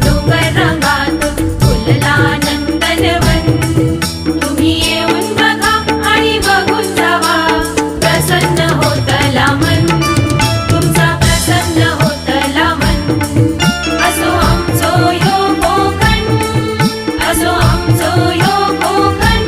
डोंगर रंगात फुलला नंदनवन. तुम्ही येऊन बघा आणि बघून जावा, प्रसन्न होतला मन, तुमचा प्रसन्न होतला मन. असो आमचो यो कोकण, असो आमचो यो कोकण.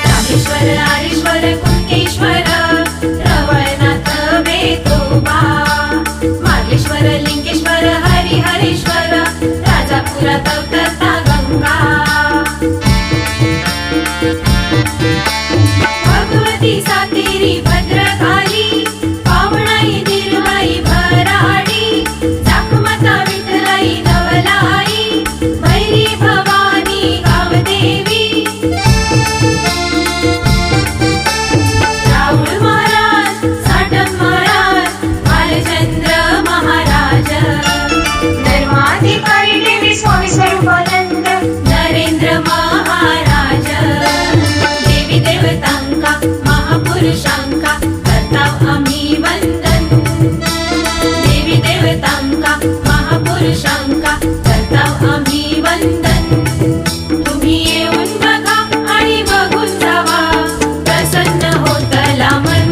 रामेश्वर आरेश्वर कुणकेश्वर रवळनाथ वेतोबा, मार्लेश्वर लिंगेश्वर हरिहरेश्वर राजापुरात अवतरता गंगा. भगवती सातेरी भद्रकाली, पावणाई निर्मळी भराडी, जाखमाता विठ्ठलाई नवलाई, भैरी भवानी गावदेवी. राहुल महाराज, साटम महाराज, भालचंद्र महाराज, धर्माधिकारी देवी स्वामी स्वरूपानंद, नरेंद्र महाराज. देवी देवतांका महापुरुषांका करताव आम्ही वंदन. देवी देवतांका महापुरुषांका करताव आम्ही वंदन. तुम्ही येऊन बघा आणि बघून जावा, प्रसन्न होतला मन,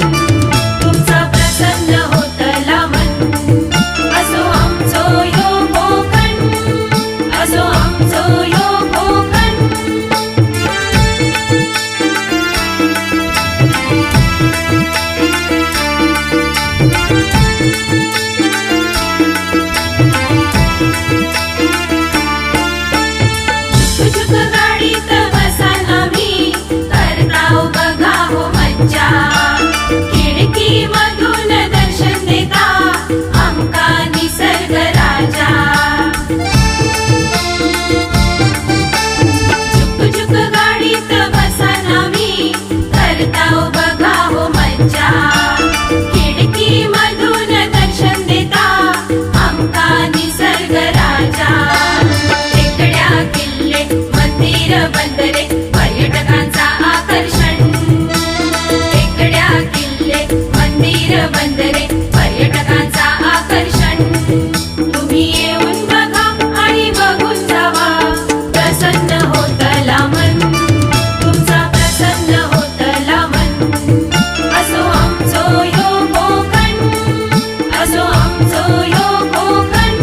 तुमचा प्रसन्न होतला मन. असो आमचो यो कोकण, असो आमचो यो कोकण. झुक गाडीत बसाल आम्ही, करताव बघा हो मज्जा. खिडकी मधून दर्शन देता आमका निसर्ग राजा. झुक गाडीत बसाल आम्ही, करताव बघा हो मज्जा. खिडकी मधून दर्शन देता आमका निसर्ग राजा. टेकड्या किल्ले मंदिर बंदरे पर्यटकांचा आकर्षण. टेकड्या किल्ले मंदिर बंदरे पर्यटकांचा आकर्षण. तुम्ही येऊन बघा आणि बघून जावा, प्रसन्न होतला मन, तुमचा प्रसन्न होतला मन. असो आमचो यो कोकण, असो आमचो यो कोकण.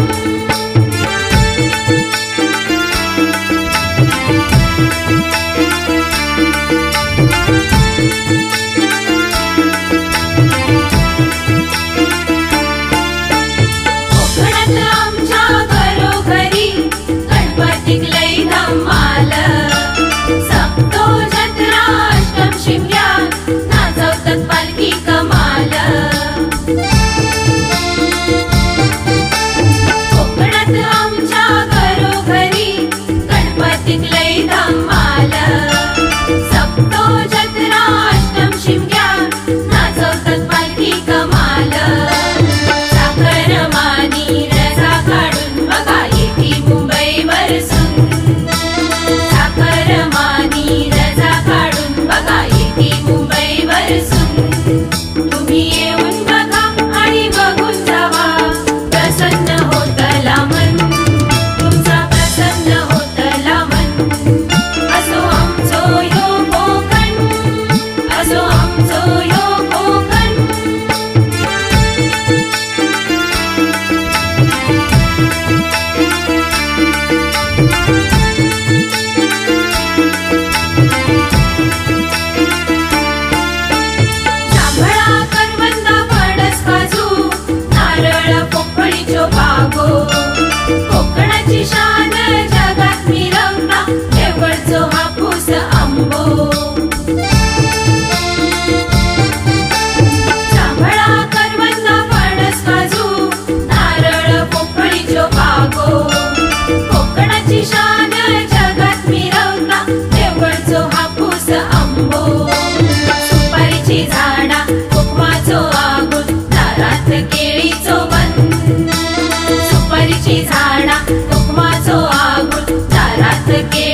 के